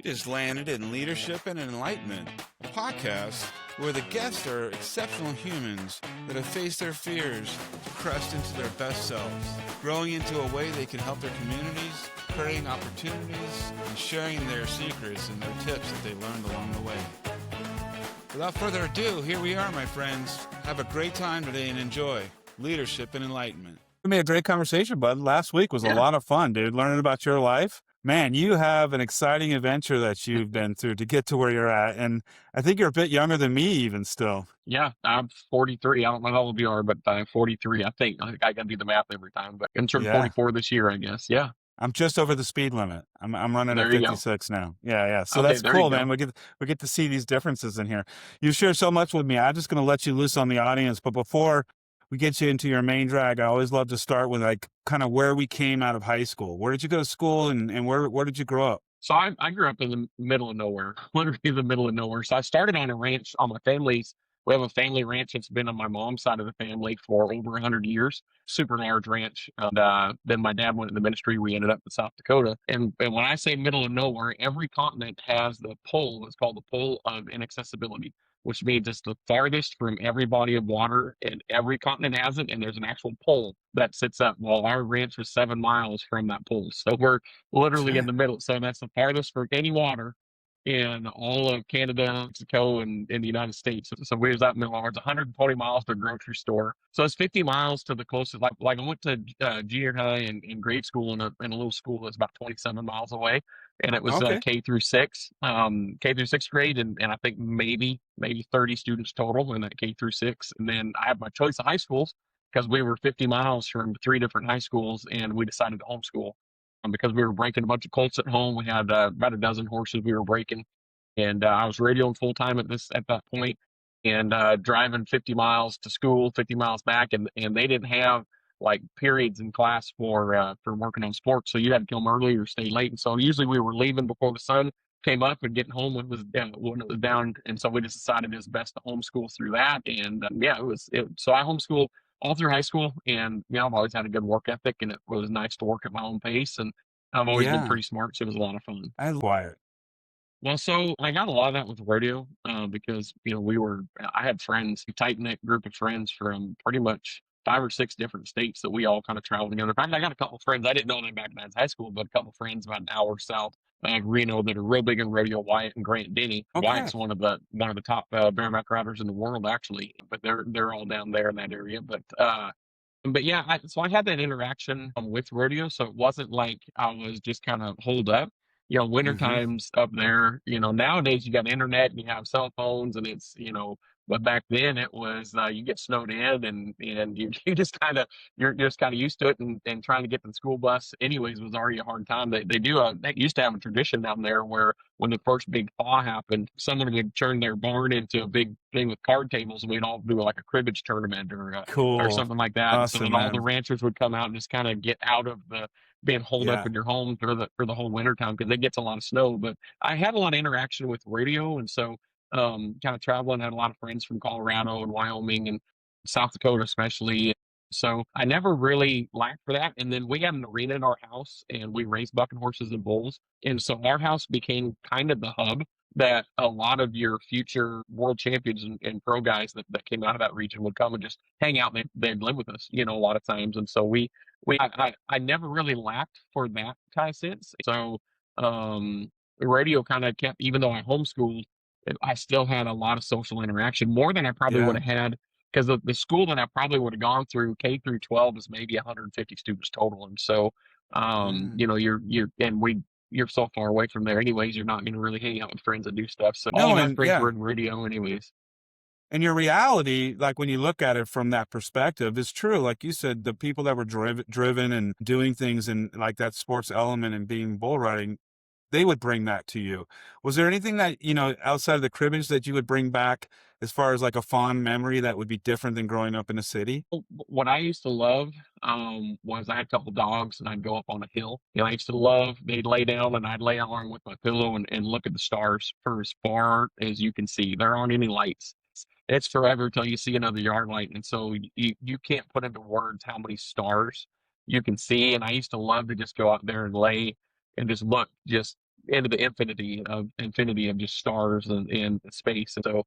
is Landed in Leadership and Enlightenment, a podcast where the guests are exceptional humans that have faced their fears to crest into their best selves, growing into a way they can help their communities, creating opportunities, and sharing their secrets and their tips that they learned along the way. Without further ado, here we are, my friends. Have a great time today and enjoy Leadership and Enlightenment. We made a great conversation, bud. Last week was a lot of fun, dude, learning about your life. Man, you have an exciting adventure that you've been through to get to where you're at. And I think you're a bit younger than me even still. Yeah, I'm 43. I don't know how old you are, but I'm 43. I think I got to do the math every time, but I'm turning 44 this year, I guess. Yeah. I'm just over the speed limit. I'm running at There you go. 56 now. Yeah. So Okay, that's there you cool, go. man. We get to see these differences in here. You shared so much with me. I'm just going to let you loose on the audience. But before we get you into your main drag, I always love to start with like kind of where we came out of high school. Where did you go to school and where did you grow up? So I grew up in the middle of nowhere, literally the middle of nowhere. So I started on a ranch on my family's. We have a family ranch that's been on my mom's side of the family for over 100 years. Super large ranch. And then my dad went in the ministry. We ended up in South Dakota. And when I say middle of nowhere, every continent has the pole. It's called the pole of inaccessibility, which means it's the farthest from every body of water, and every continent has it. And there's an actual pole that sits up. Well, our ranch was 7 miles from that pole. So we're literally in the middle. So that's the farthest for any water in all of Canada, Mexico, and in the United States. So we was out in the middle. It's 120 miles to a grocery store. So it's 50 miles to the closest. Like I went to junior high and grade school in a little school that's about 27 miles away, and it was K through sixth grade, and I think maybe 30 students total in that K through six. And then I had my choice of high schools because we were 50 miles from 3 different high schools, and we decided to homeschool. Because we were breaking a bunch of colts at home. We had about a dozen horses we were breaking, and I was radioing full time at that point, and driving 50 miles to school, 50 miles back, and they didn't have like periods in class for working on sports, so you had to come early or stay late. And so usually we were leaving before the sun came up and getting home when it was down, and so we just decided it was best to homeschool through that. And so I homeschooled all through high school, and I've always had a good work ethic, and it was nice to work at my own pace, and I've always been pretty smart, so it was a lot of fun. I love it. Well, so I got a lot of that with rodeo because I had friends, a tight knit group of friends from pretty much 5 or 6 different states that we all kind of traveled together. In fact, I got a couple of friends. I didn't know them back in high school, but a couple of friends about an hour south of Reno that are real big in rodeo. Wyatt and Grant Denny. Wyatt's one of the top bareback riders in the world, actually. But they're all down there in that area. But yeah, so I had that interaction with rodeo, so it wasn't like I was just kind of holed up. Winter times up there, nowadays you got internet and you have cell phones, and but back then it was you get snowed in, and you just you're just kind of used to it, and trying to get to the school bus anyways was already a hard time. They used to have a tradition down there where when the first big thaw happened, someone would turn their barn into a big thing with card tables, and we'd all do like a cribbage tournament or something like that. Awesome, so then all the ranchers would come out and just kind of get out of the being holed up in your home for the whole winter time, because it gets a lot of snow. But I had a lot of interaction with radio, and so kind of traveling. I had a lot of friends from Colorado and Wyoming and South Dakota especially. So I never really lacked for that. And then we had an arena in our house, and we raised bucking horses and bulls. And so our house became kind of the hub that a lot of your future world champions and pro guys that came out of that region would come and just hang out, and they'd live with us, a lot of times. And so I never really lacked for that kind of sense. So the radio kind of kept, even though I homeschooled, I still had a lot of social interaction, more than I probably would have had, because the school that I probably would have gone through, K through 12, is maybe 150 students total. And so, you're so far away from there anyways, you're not going to really hang out with friends that do stuff. So all my friends were in radio anyways. And your reality, like when you look at it from that perspective, is true. Like you said, the people that were driven and doing things in like that sports element and being bull riding, they would bring that to you. Was there anything that, outside of the cribbage that you would bring back as far as like a fond memory that would be different than growing up in a city? What I used to love was I had a couple dogs, and I'd go up on a hill. I used to love, they'd lay down and I'd lay along with my pillow and look at the stars for as far as you can see. There aren't any lights. It's forever till you see another yard light. And so you can't put into words how many stars you can see. And I used to love to just go out there and lay and just look just into the infinity of just stars and space. And so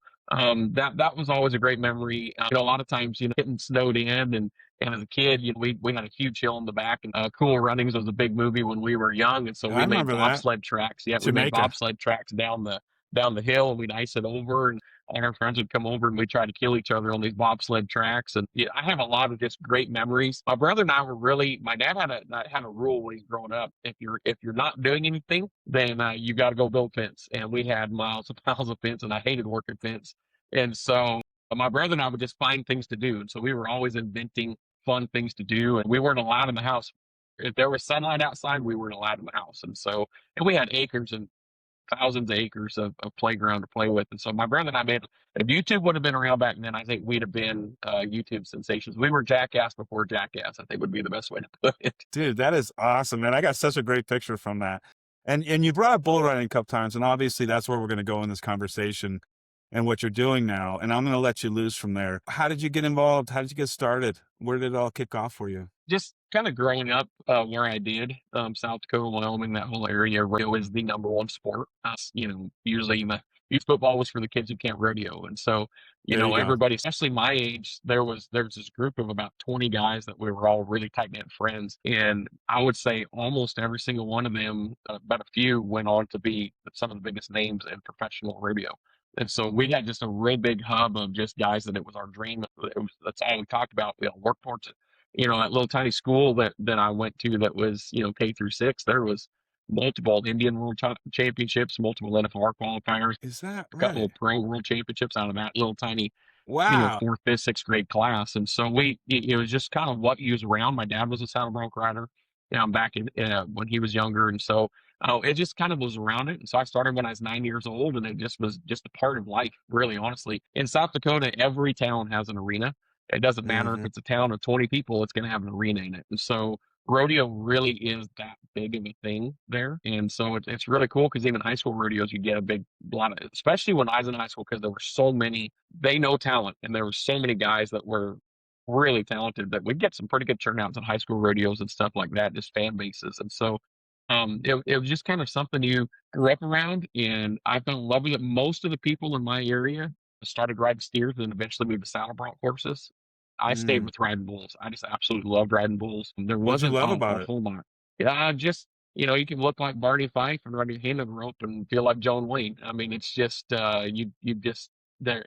that was always a great memory. A lot of times, getting snowed in, and as a kid, we had a huge hill in the back, and Cool Runnings was a big movie when we were young, and so I we made remember that. bobsled tracks. Yeah, we made Jamaica. bobsled tracks down the hill, and we'd ice it over, and all our friends would come over, and we'd try to kill each other on these bobsled tracks. And yeah, I have a lot of just great memories. My brother and I were really. My dad had a rule when he's growing up. If you're not doing anything, then you got to go build fence. And we had miles and miles of fence, and I hated working fence. And so my brother and I would just find things to do. And so we were always inventing fun things to do, and we weren't allowed in the house. If there was sunlight outside, we weren't allowed in the house. And we had acres and thousands of acres of playground to play with. And so my brother and I made, if YouTube would have been around back then, I think we'd have been YouTube sensations. We were Jackass before Jackass, I think would be the best way to put it. Dude, that is awesome, man. I got such a great picture from that. And you brought up bull riding a couple times, and obviously that's where we're going to go in this conversation and what you're doing now. And I'm going to let you loose from there. How did you get involved? How did you get started? Where did it all kick off for you? Just kind of growing up where I did, South Dakota, Wyoming, that whole area, rodeo is the number one sport. Usually the youth football was for the kids who can't rodeo. And so, There you go. everybody, especially my age, there's this group of about 20 guys that we were all really tight knit friends. And I would say almost every single one of them, but a few went on to be some of the biggest names in professional rodeo. And so we had just a real big hub of just guys that it was our dream. That's all we talked about. We all worked towards it. That little tiny school that I went to that was, K through 6, there was multiple Indian World Championships, multiple NFR qualifiers, Is that a couple right? of pro world championships out of that little tiny, Wow. fourth, fifth, sixth grade class. And so it was just kind of what he was around. My dad was a saddle bronc rider, back in when he was younger. And so it just kind of was around it. And so I started when I was 9 years old, and it just was just a part of life, really, honestly. In South Dakota, every town has an arena. It doesn't matter if Hmm. it's a town of 20 people, it's going to have an arena in it. And so rodeo really is that big of a thing there. And so it's really cool because even high school rodeos, you get a big lot of, especially when I was in high school, because there were so many, they know talent, and there were so many guys that were really talented that we'd get some pretty good turnouts at high school rodeos and stuff like that, just fan bases. And so it was just kind of something you grew up around, and I fell in love with it. Most of the people in my area started riding steers and eventually moved to saddle bronc horses. I stayed Mm. with riding bulls. I just absolutely loved riding bulls. And there What'd you wasn't love a about it? whole lot. Yeah, just you can look like Barney Fife and run your hand on the rope and feel like John Wayne. I mean, it's just you just there.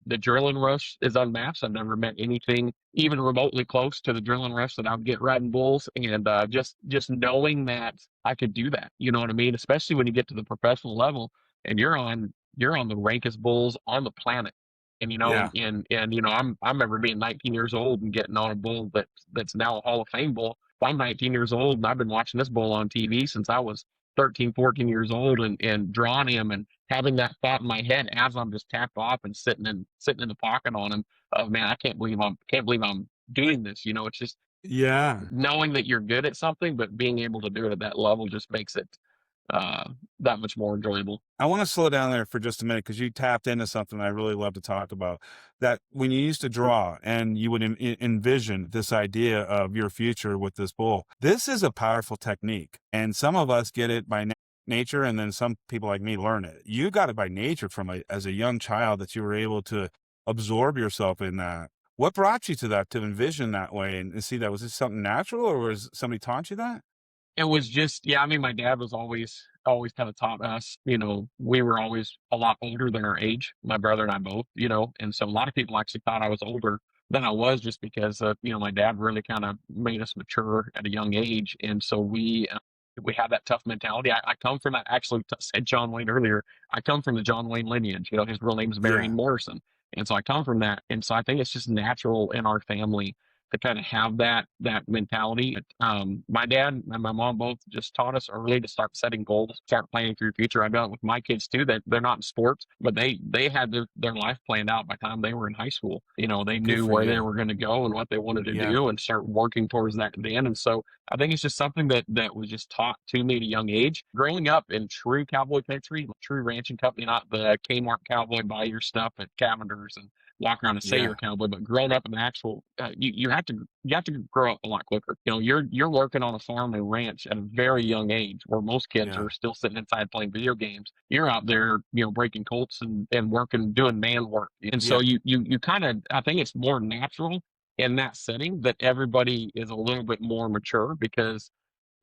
The adrenaline rush is unmatched. I've never met anything even remotely close to the adrenaline rush that I would get riding bulls, and just knowing that I could do that. You know what I mean? Especially when you get to the professional level, and you're on the rankest bulls on the planet. And Yeah. I remember being 19 years old and getting on a bull that's now a Hall of Fame bull. If I'm 19 years old and I've been watching this bull on TV since I was 13, 14 years old, and drawing him and having that thought in my head as I'm just tapped off and sitting in the pocket on him of, man, I can't believe I'm doing this. It's just Yeah. knowing that you're good at something, but being able to do it at that level just makes it uh that much more enjoyable. I want to slow down there for just a minute because you tapped into something I really love to talk about. That when you used to draw and you would envision this idea of your future with this bull, this is a powerful technique. And some of us get it by nature, and then some people like me learn it. You got it by nature from as a young child that you were able to absorb yourself in that. What brought you to that, to envision that way and see that? Was this something natural, or was somebody taught you that? It was just, yeah, I mean, my dad was always kind of taught us, we were always a lot older than our age, my brother and I both, and so a lot of people actually thought I was older than I was just because, my dad really kind of made us mature at a young age. And so we had that tough mentality. I come from that, actually, said John Wayne earlier, I come from the John Wayne lineage. His real name is Yeah. Morrison. And so I come from that. And so I think it's just natural in our family to kind of have that mentality. My dad and my mom both just taught us early to start setting goals, start planning for your future. I've done it with my kids too. That they're not in sports, but they had their life planned out by the time they were in high school. They Good knew for where they you. were going to go and what they wanted to Yeah. do, and start working towards that then. And so I think it's just something that was just taught to me at a young age. Growing up in true cowboy country, true ranching company, not the Kmart cowboy buy your stuff at Cavender's and walk around and say you're Yeah. a cowboy, but growing up in the actual, you had you have to grow up a lot quicker. You're working on a farm and ranch at a very young age, where most kids Yeah. are still sitting inside playing video games. You're out there, breaking colts and working, doing man work. And so Yeah. you kind of, I think it's more natural in that setting that everybody is a little bit more mature, because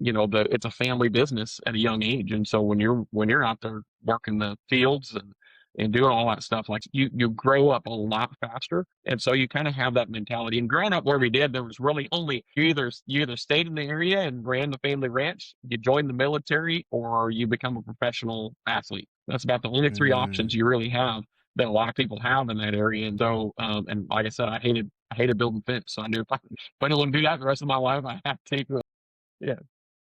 it's a family business at a young age. And so when you're out there working the fields and doing all that stuff, like, you grow up a lot faster. And so you kind of have that mentality. And growing up where we did, there was really only, you either stayed in the area and ran the family ranch, you joined the military, or you become a professional athlete. That's about the only three options Mm. you really have, that a lot of people have in that area. And so, and like I said, I hated building fence. So I knew if I didn't want to do that the rest of my life, I had to. Yeah.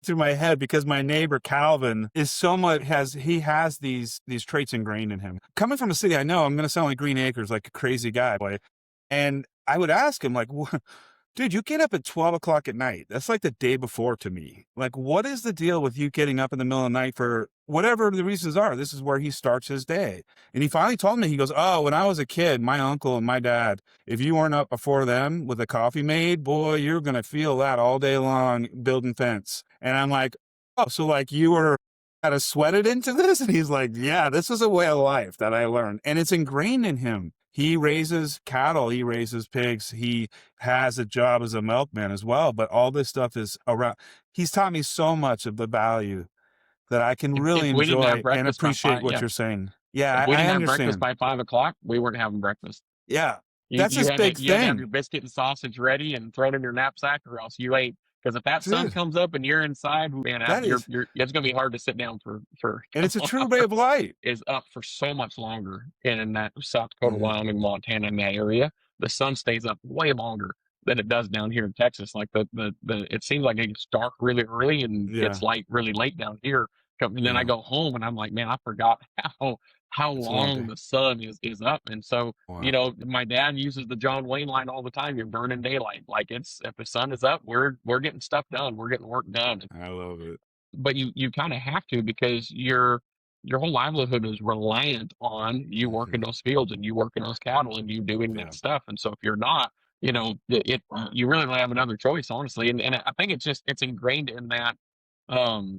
Through my head, because my neighbor Calvin is so much he has these traits ingrained in him. Coming from a city, I know I'm going to sound like Green Acres, like a crazy guy, boy. And I would ask him, like, dude, you get up at 12 o'clock at night. That's like the day before to me. Like, what is the deal with you getting up in the middle of the night for whatever the reasons are? This is where he starts his day. And he finally told me, he goes, oh, when I was a kid, my uncle and my dad, if you weren't up before them with a coffee made, boy, you're going to feel that all day long building fence. And I'm like, oh, so like you were kind of sweated into this? And he's like, yeah, this is a way of life that I learned. And it's ingrained in him. He raises cattle, he raises pigs, he has a job as a milkman as well. But all this stuff is around. He's taught me so much of the value that I can If really we didn't have enjoy and breakfast by appreciate five, what yeah. you're saying. If Yeah, we I didn't have breakfast understand. by 5 o'clock, we weren't having breakfast. Yeah, You that's you his had to big you had to have your thing, biscuit and sausage ready and thrown in your knapsack, or else you ate. Because if that sun dude. comes up and you're inside, man, That is, it's gonna be hard to sit down for a and it's a couple true ray of hours. light. Is up for so much longer in that South Dakota, Mhm. Wyoming, Montana, in that area. The sun stays up way longer than it does down here in Texas. Like, the it seems like it gets dark really early and Yeah, gets light really late down here. And then I yeah, go home and I'm like, man, I forgot how it's a long long day. the sun is up. And so, Wow, my dad uses the John Wayne line all the time. You're burning daylight. Like, it's, if the sun is up, we're getting stuff done. We're getting work done. I love it. But you kind of have to, because your whole livelihood is reliant on you working Hmm. those fields and you working those cattle and you doing Yeah. that stuff. And so if you're not, you really don't have another choice, honestly. And I think it's ingrained in that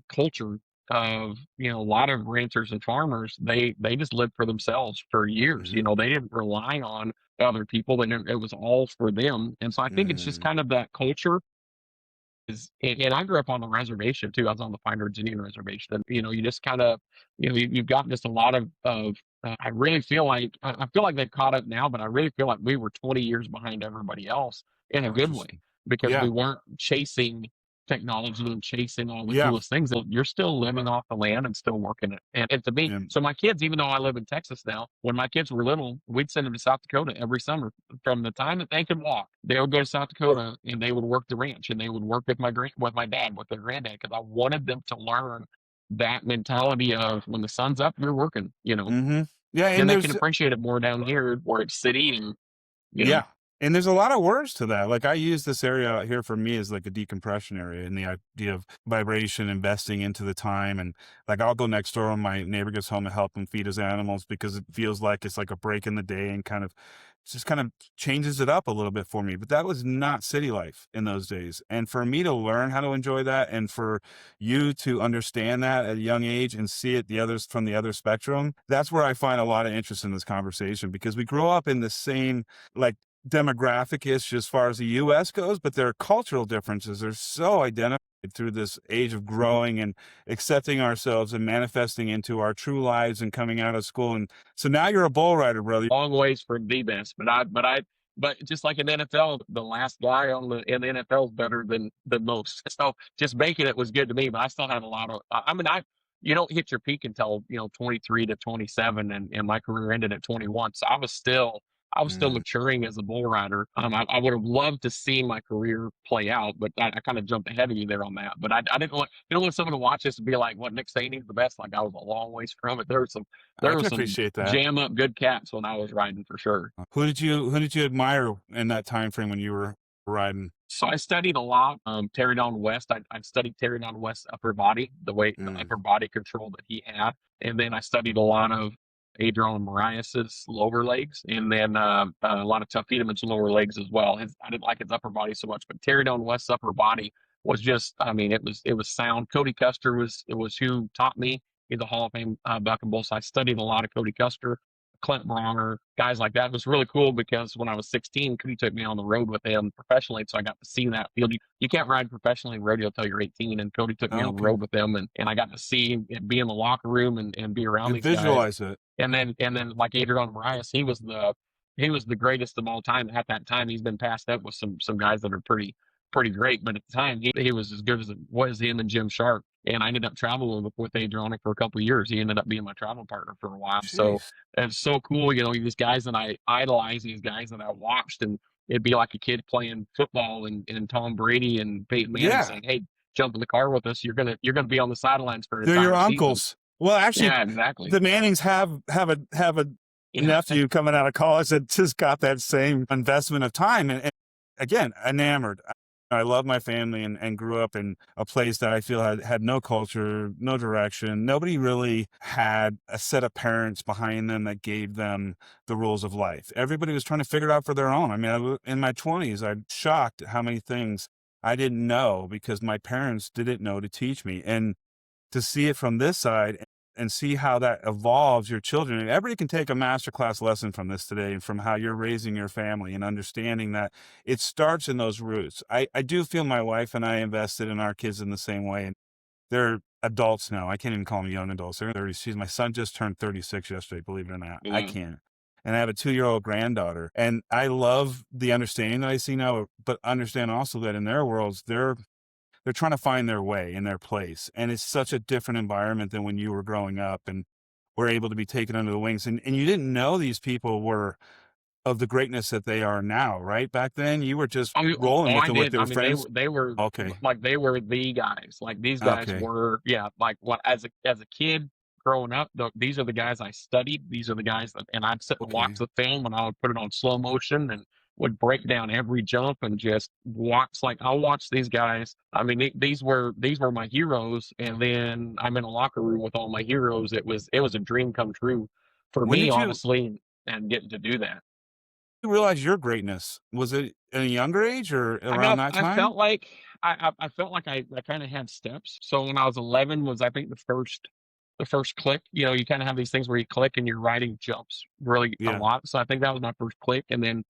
culture of, a lot of ranchers and farmers. They just lived for themselves for years. Hmm. They didn't rely on other people, and it was all for them. And so I think it's just Hmm. kind of that culture is. And I grew up on the reservation too. I was on the Pine Ridge Indian Reservation, and you just kind of, you've got just a lot of. I really feel like, I feel like they've caught up now, but I really feel like we were 20 years behind everybody else, in a Oh, good way, interesting. because Yeah, we weren't chasing technology and chasing all the yeah, coolest things. You're still living off the land and still working it. And to me, and so my kids, even though I live in Texas now, when my kids were little, we'd send them to South Dakota every summer. From the time that they could walk, they would go to South Dakota and they would work the ranch, and they would work with my dad, with their granddad, because I wanted them to learn that mentality of, when the sun's up, you're working. hmm yeah, Then and they can there's appreciate it more down here where it's city, and you know. yeah. And there's a lot of words to that. Like I use this area out here for me as like a decompression area, and the idea of vibration, investing into the time. And like I'll go next door when my neighbor gets home to help him feed his animals, because it feels like it's like a break in the day, and kind of just kind of changes it up a little bit for me. But that was not city life in those days. And for me to learn how to enjoy that, and for you to understand that at a young age and see it the others from the other spectrum, that's where I find a lot of interest in this conversation, because we grow up in the same, like, demographic ish as far as the US goes, but their cultural differences are so identified through this age of growing and accepting ourselves and manifesting into our true lives and coming out of school. And so now you're a bull rider, brother. Long ways from the best. But just like in NFL, the last guy in the NFL is better than most. So just making it was good to me. But I still had a lot of. I mean, you don't hit your peak until 23 to 27, and my career ended at 21. So I was still Mm, maturing as a bull rider. I would have loved to see my career play out, but I kind of jumped ahead of you there on that. But I didn't want someone to watch this and be like, "What, Nick Sainey's the best?" Like, I was a long ways from it. I There can was some appreciate that. jam up good cats when I was riding, for sure. Who did you admire in that time frame when you were riding? So I studied a lot. Terry Don West. I studied Terry Don West's upper body, the Mm, upper body control that he had, and then I studied a lot of Adrian Marias's lower legs, and then a lot of Tough Edom's lower legs as well. I didn't like his upper body so much, but Terry Don West's upper body was just, I mean, it was sound. Cody Custer was who taught me. He's a Hall of Fame buck and bull. So I studied a lot of Cody Custer, Clint Bronger, guys like that. It was really cool because when I was 16, Cody took me on the road with him professionally, so I got to see that field. You can't ride professionally in rodeo until you're 18, and Cody took me on the Okay. road with him, and I got to see and be in the locker room and be around And these guys. visualize it. And then like Adrian Marias, he was the greatest of all time. At that time, he's been passed up with some guys that are pretty great, but at the time he was as good as it was him and Jim Sharp. And I ended up traveling with Adrian for a couple of years. He ended up being my travel partner for a while. So Jeez. it's so cool, these guys that I idolize, these guys that I watched, and it'd be like a kid playing football and Tom Brady and Peyton Manning Yeah. saying, "Hey, jump in the car with us. You're gonna be on the sidelines for an They're your entire season." uncles. Well, actually, Yeah, exactly. the Mannings have a Yeah, nephew coming out of college that just got that same investment of time. And again, enamored. I love my family and grew up in a place that I feel had no culture, no direction. Nobody really had a set of parents behind them that gave them the rules of life. Everybody was trying to figure it out for their own. I mean, in my 20s, I'm shocked at how many things I didn't know because my parents didn't know to teach me. And to see it from this side and see how that evolves your children. And everybody can take a masterclass lesson from this today and from how you're raising your family and understanding that it starts in those roots. I do feel my wife and I invested in our kids in the same way. And they're adults now. I can't even call them young adults. They're 30s. My son just turned 36 yesterday, believe it or not. I yeah. can't. And I have a 2-year-old granddaughter. And I love the understanding that I see now, but understand also that in their worlds, they're trying to find their way and their place. And it's such a different environment than when you were growing up and were able to be taken under the wings. And you didn't know these people were of the greatness that they are now, right? Back then, you were just rolling with I them with did. their I mean, they friends. were they were Okay. like they were the guys. Like these guys Okay. were, yeah. Like what as a kid growing up, these are the guys I studied. These are the guys that, and I'd sit and watch Okay. the film, and I would put it on slow motion and would break down every jump and just watch. Like I'll watch these guys. I mean, these were my heroes, and then I'm in a locker room with all my heroes. It was a dream come true for When me, did you honestly, and getting to do that. realize your greatness? Was it at a younger age or I around got that I time? felt like I felt like I kind of had steps. So when I was 11 was I think the first click. You kind of have these things where you click and your writing jumps really a Yeah. lot. So I think that was my first click. And then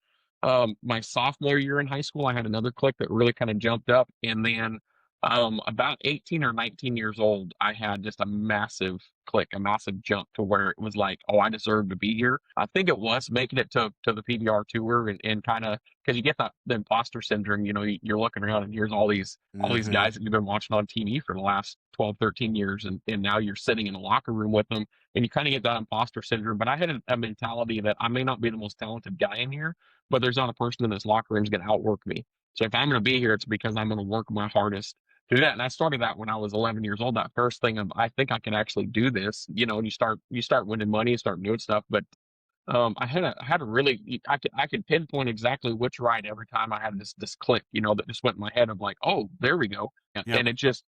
my sophomore year in high school, I had another click that really kind of jumped up. And then about 18 or 19 years old, I had just a massive click, a massive jump to where it was like, oh, I deserve to be here. I think it was making it to the PBR tour and kind of because you get that the imposter syndrome. You're looking around and here's all these Hmm. guys that you've been watching on TV for the last 12, 13 years, and now you're sitting in a locker room with them, and you kind of get that imposter syndrome. But I had a mentality that I may not be the most talented guy in here, but there's not a person in this locker room who's going to outwork me. So if I'm going to be here, it's because I'm going to work my hardest to do that. And I started that when I was 11 years old. That first thing of I think I can actually do this, and you start winning money, you start doing stuff, but I had a really I could pinpoint exactly which ride every time I had this click, that just went in my head of like, oh, there we go, Yep. and it just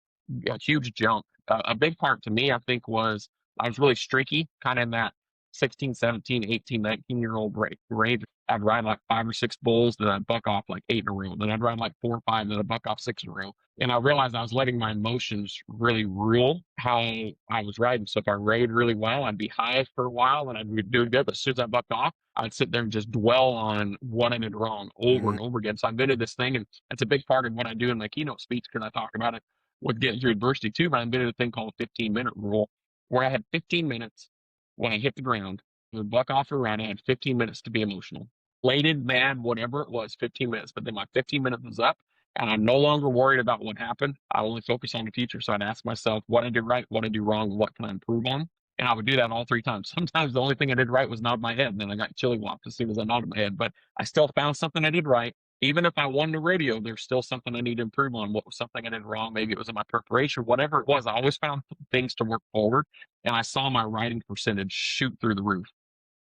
a huge jump. A big part to me, I think, was I was really streaky, kind of in that 16, 17, 18, 19-year-old range. I'd ride like 5 or 6 bulls, then I'd buck off like 8 in a row. Then I'd ride like 4 or 5, then I'd buck off 6 in a row. And I realized I was letting my emotions really rule how I was riding. So if I rode really well, I'd be high for a while and I'd be doing good. But as soon as I bucked off, I'd sit there and just dwell on what I did wrong over Hmm. and over again. So I invented this thing, and it's a big part of what I do in my keynote speech because I talk about it with getting through adversity too. But I invented a thing called 15-minute rule, where I had 15 minutes when I hit the ground. The buck off or ride, I had 15 minutes to be emotional. Elated, mad, whatever it was, 15 minutes. But then my 15 minutes was up, and I'm no longer worried about what happened. I only focus on the future. So I'd ask myself what I did right, what I do wrong, what can I improve on. And I would do that all 3 times. Sometimes the only thing I did right was nod my head, and then I got chilly walked as soon as I nodded my head. But I still found something I did right. Even if I won the radio, there's still something I need to improve on. What was something I did wrong? Maybe it was in my preparation, whatever it was. I always found things to work forward, and I saw my writing percentage shoot through the roof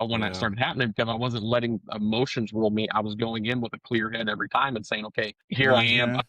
when that Yeah. started happening because I wasn't letting emotions rule me. I was going in with a clear head every time and saying, okay, here I am. Hmm.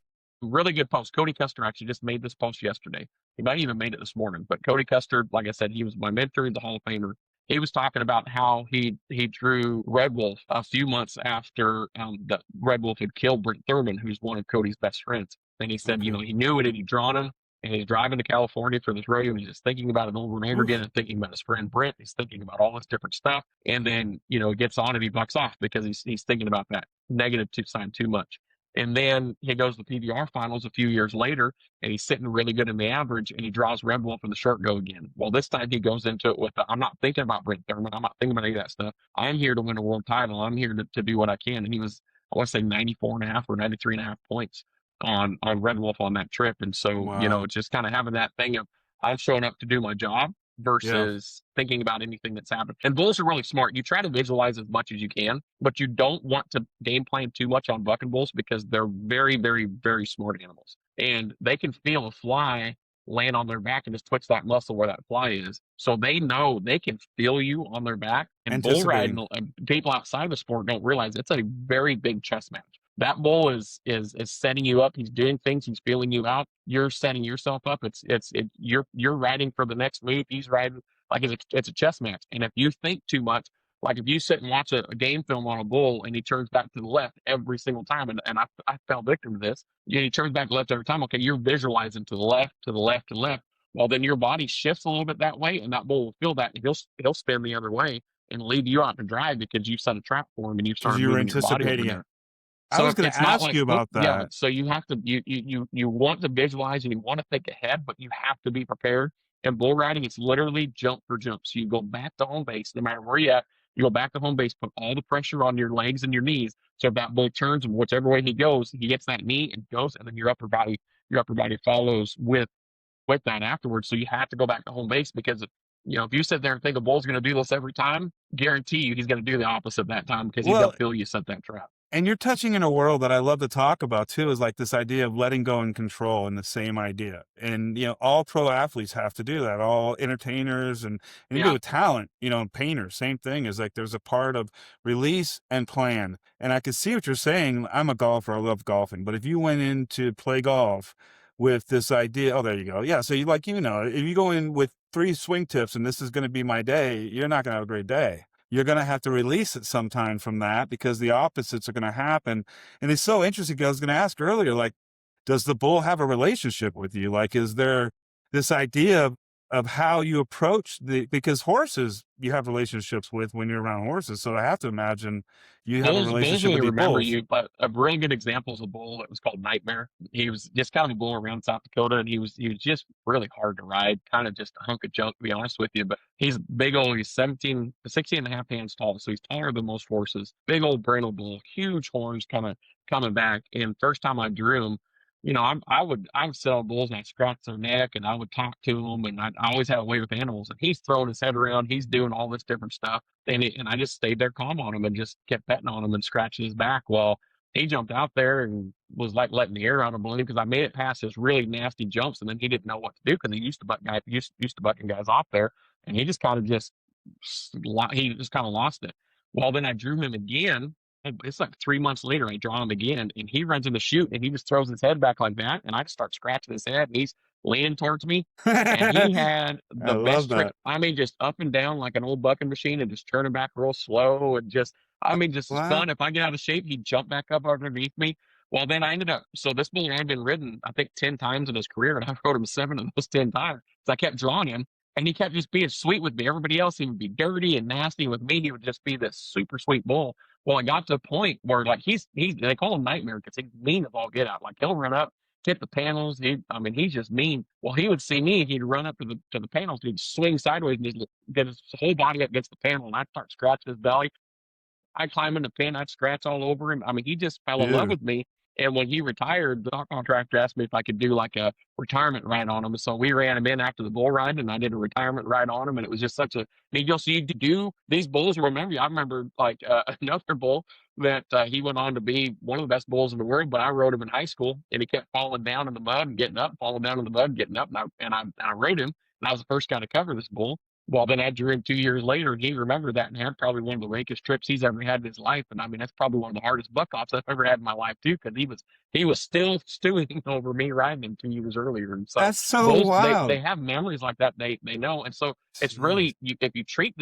Really good post. Cody Custer actually just made this post yesterday. He might even made it this morning. But Cody Custer, like I said, he was my mentor. He's a Hall of Famer. he was talking about how he drew Red Wolf a few months after the Red Wolf had killed Brent Thurman, who's one of Cody's best friends. And he said, Okay. he knew it and he'd drawn him. And he's driving to California for this rodeo, and he's just thinking about it over and over again, Oof. and thinking about his friend Brent. He's thinking about all this different stuff, and then he gets on and he bucks off because he's thinking about that negative two sign too much. And then he goes to the PBR finals a few years later, and he's sitting really good in the average, and he draws Red Wolf and the shirt go again. Well, this time he goes into it with, I'm not thinking about Brent Thurman. I'm not thinking about any of that stuff. I'm here to win a world title. I'm here to do what I can. And he was, I want to say 94 and a half or 93 and a half points on Red Wolf on that trip. And so, Wow. just kind of having that thing of I'm showing up to do my job Yeah. versus thinking about anything that's happened. And bulls are really smart. You try to visualize as much as you can, but you don't want to game plan too much on bucking bulls because they're very, very, very smart animals. And they can feel a fly land on their back and just twitch that muscle where that fly is. So they know they can feel you on their back. And bull riding, Anticipating. people outside of the sport don't realize it's a very big chess match. That bull is setting you up. He's doing things. He's feeling you out. You're setting yourself up. You're riding for the next move. He's riding like it's a chess match. And if you think too much, like if you sit and watch a game film on a bull and he turns back to the left every single time, and I fell victim to this. He turns back left every time. Okay, you're visualizing to the left, to the left, to the left. Well, then your body shifts a little bit that way, and that bull will feel that, and he'll spin the other way and leave you out to dry because you set a trap for him and you Because started you were moving your body over anticipating it. there. I So was going it's to not ask like, you look, about yeah. that. So you have to you want to visualize and you want to think ahead, but you have to be prepared. And bull riding is literally jump for jump. So you go back to home base, no matter where you're at. You go back to home base, put all the pressure on your legs and your knees. So if that bull turns and whichever way he goes, he gets that knee and goes, and then your upper body follows with that afterwards. So you have to go back to home base because if you sit there and think a bull's going to do this every time, guarantee you he's going to do the opposite that time because he's going Well, to feel you set that trap. and you're touching in a world that I love to talk about too, is like this idea of letting go and control, and the same idea. And, all pro athletes have to do that. All entertainers and anybody Yeah. with talent, painters, same thing is like there's a part of release and plan. And I can see what you're saying. I'm a golfer. I love golfing. But if you went in to play golf with this idea, oh, there you go. Yeah. So if you go in with 3 swing tips and this is going to be my day, you're not going to have a great day. You're going to have to release it sometime from that because the opposites are going to happen. And it's so interesting because I was going to ask earlier, like, does the bull have a relationship with you? Like, is there this idea of how you approach because horses you have relationships with when you're around horses. So I have to imagine you have a Bulls relationship really with these remember bulls. you, but a really good example is a bull that was called Nightmare. He was just kind of a bull around South Dakota, and he was just really hard to ride, kind of just a hunk of junk, to be honest with you. But he's big old, he's 16 and a half hands tall, so he's taller than most horses. Big old brindle bull, huge horns coming back. And first time I drew him, I would sit on bulls and I'd scratch their neck and I would talk to them, and I always have a way with animals. And he's throwing his head around, he's doing all this different stuff, and I just stayed there calm on him and just kept petting on him and scratching his back. Well, he jumped out there and was like letting the air out of a balloon because I made it past his really nasty jumps, and then he didn't know what to do because he used to bucking guys off there, and he just kind of lost it. Well, then I drew him again. And it's like 3 months later, I draw him again, and he runs in the chute, and he just throws his head back like that, and I just start scratching his head, and he's leaning towards me, and he I had the love best trick. that. I mean, just up and down like an old bucking machine, and just turning back real slow, and just as Wow. fun. If I get out of shape, he'd jump back up underneath me. Well, then I ended up. So this bull had been ridden, I think, 10 times in his career, and I rode him 7 of those 10 times. So I kept drawing him, and he kept just being sweet with me. Everybody else, he would be dirty and nasty. With me, he would just be this super sweet bull. Well, it got to a point where like he's they call him Nightmare because he's mean as all get out. Like he'll run up, hit the panels. He's just mean. Well, he would see me, he'd run up to the panels, he'd swing sideways and just get his whole body up against the panel, and I'd start scratching his belly. I'd climb in the pen, I'd scratch all over him. I mean, he just fell in love Dude. with me. And when he retired, the contractor asked me if I could do like a retirement ride on him. So we ran him in after the bull ride, and I did a retirement ride on him. And it was just such a neat deal. So you do these bulls. I remember like another bull that he went on to be one of the best bulls in the world. But I rode him in high school, and he kept falling down in the mud and getting up, falling down in the mud and getting up. And I rode him. And I was the first guy to cover this bull. Well, then I drew him 2 years later, and he remembered that and had probably one of the rakest trips he's ever had in his life. And I mean, that's probably one of the hardest buck offs I've ever had in my life too, because he was still stewing over me riding him 2 years earlier. And so That's so bulls, they wild. have memories like that. They know, and so it's Jeez. really if you treat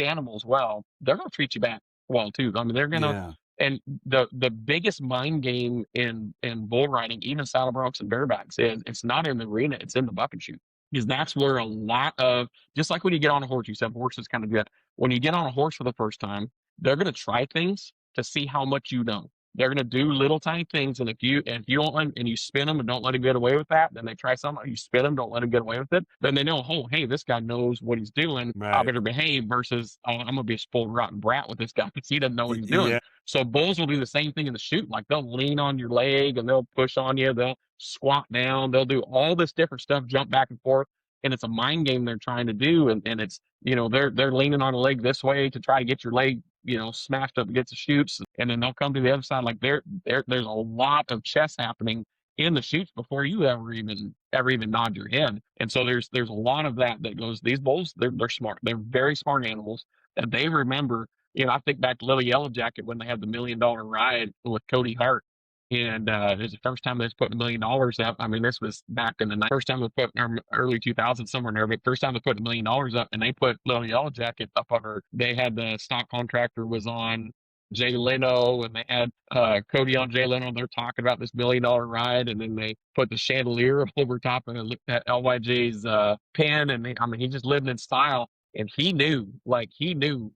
animals well, they're gonna treat you back well too. I mean, they're gonna. Yeah. And the biggest mind game in bull riding, even saddle broncs and barebacks, is it's not in the arena, it's in the buck and shoot. Because that's where a lot of, just like when you get on a horse, you said horses kind of get, when you get on a horse for the first time, they're going to try things to see how much you know. They're going to do little tiny things, and if you don't let, and you spin them and don't let him get away with that, then they try something. You spin them, don't let him get away with it. Then they know, oh, hey, this guy knows what he's doing. I Right. better behave. Versus, oh, I'm gonna be a spoiled rotten brat with this guy because he doesn't know what he's doing. Yeah. So bulls will do the same thing in the shoot. Like they'll lean on your leg and they'll push on you. They'll squat down. They'll do all this different stuff, jump back and forth, and it's a mind game they're trying to do. And it's, they're leaning on a leg this way to try to get your leg, smashed up against the chutes, and then they'll come to the other side. Like there's a lot of chess happening in the chutes before you ever even nod your head. And so there's a lot of that goes. These bulls, they're smart. They're very smart animals, and they remember. I think back to Little Yellow Jacket when they had the $1 million ride with Cody Hart. And it was the first time they was putting $1 million up. I mean, this was back in the first time they put early 2000s, somewhere in there. But first time they put $1 million up, and they put Little Yellow Jacket up on her. They had the stock contractor was on Jay Leno, and they had Cody on Jay Leno. They're talking about this $1 million ride, and then they put the chandelier over top and looked at LYJ's pen, and I mean, he just lived in style. And he knew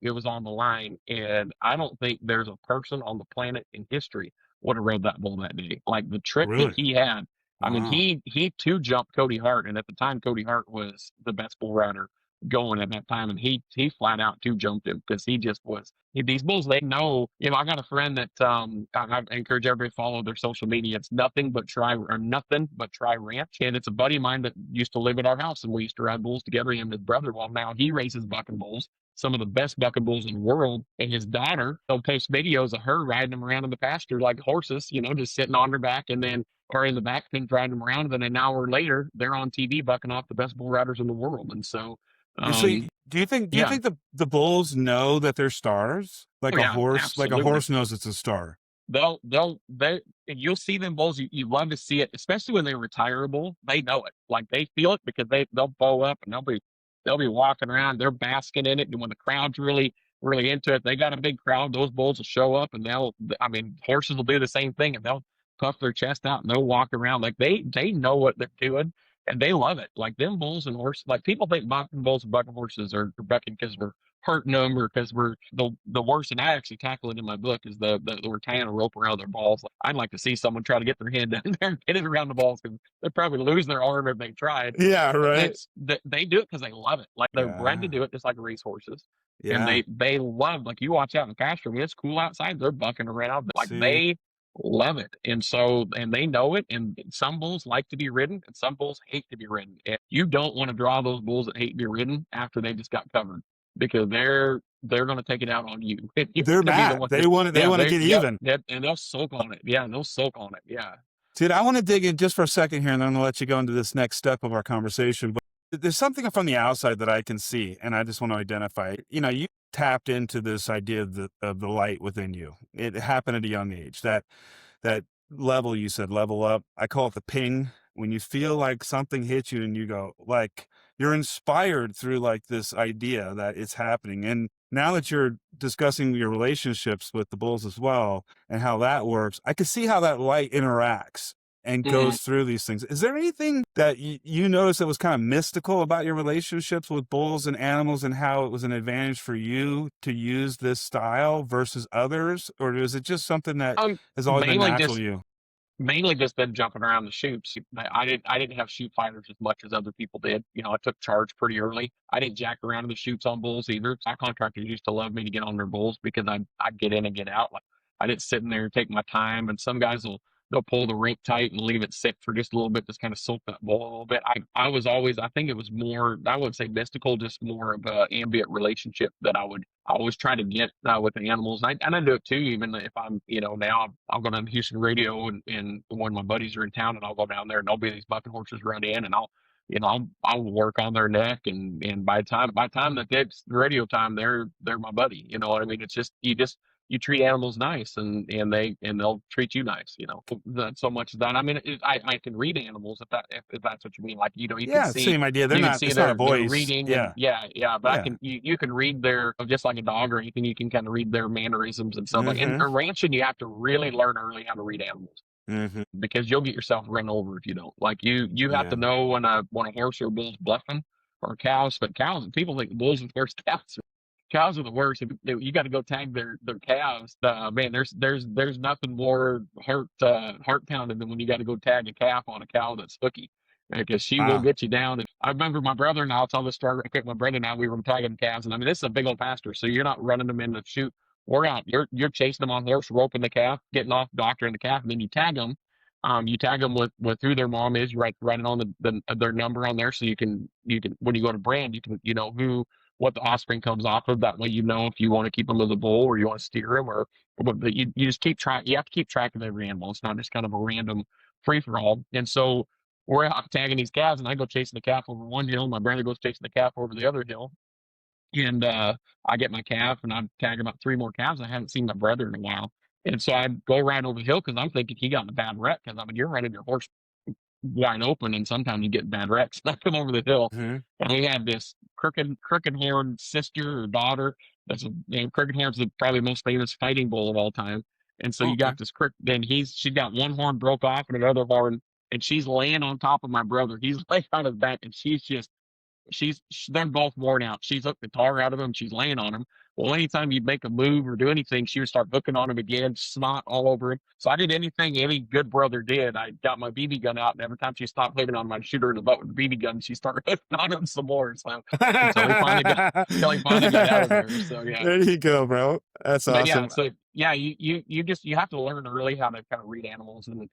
it was on the line. And I don't think there's a person on the planet in history would have rode that bull that day. Like the trip that Really? he had, I mean, Wow. he too jumped Cody Hart, and at the time, Cody Hart was the best bull rider going at that time, and he flat out two jumped him because he just was. These bulls, they know. I got a friend that I encourage everybody to follow their social media. It's nothing but try ranch, and it's a buddy of mine that used to live at our house, and we used to ride bulls together. Him and his brother. Well, now he races bucking bulls, some of the best bucking bulls in the world. And his daughter, they'll post videos of her riding them around in the pasture like horses, just sitting on her back, and then or in the back pen driving them around. And then an hour later, they're on TV bucking off the best bull riders in the world. And so, And so, do you yeah, think the bulls know that they're stars, oh like a yeah, horse, absolutely. knows it's a star? You'll see them bulls. You love to see it, especially when they're retirable. They know it, like they feel it because they'll bow up and they'll be walking around. They're basking in it, and when the crowd's really into it, they got a big crowd. Those bulls will show up, and I mean, horses will do the same thing, and they'll puff their chest out and they'll walk around like they know what they're doing, and they love it. Like them bulls and horses, like people think bucking bulls and bucking horses are bucking because we're hurting them or because we're the worst. And I actually tackle it in my book is we're tying a rope around their balls. Like, I'd like to see someone try to get their hand down there and get it around the balls because they'd probably lose their arm if they tried. Yeah. And Right. they do it because they love it. Like they're bred to Yeah. do it just like race horses. And Yeah. they love, like you watch out in the pasture, I mean, it's cool outside. They're bucking around. Like See, they love it. And they know it. And some bulls like to be ridden and some bulls hate to be ridden. And you don't want to draw those bulls that hate to be ridden after they just got covered because they're going to take it out on you. And you're they're going to be the mad. one They that, want to. They yeah, want to get yep, even. yep, and they'll soak on it. Yeah, they'll soak on it. Yeah. Dude, I want to dig in just for a second here, and then I'm gonna let you go into this next step of our conversation. But there's something from the outside that I can see, and I just want to identify. You tapped into this idea of the light within you. It happened at a young age. That level you said, level up. I call it the ping. When you feel like something hits you and you go, like, you're inspired through like this idea that it's happening. And now that you're discussing your relationships with the bulls as well and how that works, I can see how that light interacts and Mhm. goes through these things. Is there anything that you noticed that was kind of mystical about your relationships with bulls and animals and how it was an advantage for you to use this style versus others? Or is it just something that Um, has always been mainly natural just to you? Mainly just been jumping around the chutes. I didn't have shoot fighters as much as other people did. I took charge pretty early. I didn't jack around in the chutes on bulls either. My contractors used to love me to get on their bulls because I'd get in and get out. Like I didn't sit in there and take my time. And some guys they'll pull the rink tight and leave it sit for just a little bit, just kind of soak that bull a little bit. I was always, I think it was more, I wouldn't say mystical, just more of a ambient relationship that I always try to get with the animals. And I do it too, even if I'm, now I'll go down to Houston Radio and one of my buddies are in town and I'll go down there and there'll be these bucking horses run in and I'll work on their neck, and by the time that it's radio time, they're my buddy. You know what I mean? It's just you treat animals nice, and they'll treat you nice. Not so much that, I mean, I can read animals, if that's what you mean. Like, you can Yeah, see same idea. you can see It's not a they're voice. reading, and Yeah. yeah. But Yeah. you can read their, just like a dog or anything. You can kind of read their mannerisms and stuff like. And Mm-hmm. ranching, you have to really learn early how to read animals, Mm-hmm. because you'll get yourself run over if you don't. Like, you have Yeah. to know when a horse or a bull's bluffing, or cows. But cows, people think bulls are the worst. Cows are the worst. You got to go tag their calves. Man, there's nothing more heart pounding than when you got to go tag a calf on a cow that's hooky, because she will Wow. get you down. And I remember my brother and I'll tell this story real quick. My brother and I, we were tagging calves, and I mean, this is a big old pasture, so you're not running them in the chute. We're out. You're chasing them on horse, roping the calf, getting off, doctoring the calf, and then you tag them. You tag them with who their mom is. You write it on their number on there, so you can when you go to brand, you know who, what the offspring comes off of. That way, if you want to keep them as a bull, or you want to steer them, but you just keep track. You have to keep track of every animal. It's not just kind of a random free for all. And so we're out tagging these calves, and I go chasing the calf over one hill. My brother goes chasing the calf over the other hill. And I get my calf, and I tag about three more calves. I haven't seen my brother in a while. And so I go right over the hill, because I'm thinking he got in a bad wreck. Because, I mean, you're running your horse wide open, and sometimes you get bad wrecks. I come over the hill, Mm-hmm. and we had this crooked haired sister or daughter. Crooked hair's probably the most famous fighting bull of all time. And so you Okay. got this crook. Then she's got one horn broke off and another horn, and she's laying on top of my brother. He's laying on his back, and they're both worn out. She's hooked the tar out of him. She's laying on him. Well, anytime you'd make a move or do anything, she would start hooking on him again, snot all over him. So I did anything any good brother did. I got my BB gun out, and every time she stopped hitting on my shooter in the butt with the BB gun, she started hooking on him some more. So until he finally got out of there. So yeah. There you go, bro. That's But yeah, awesome. so yeah, you have to learn early how to kind of read animals, and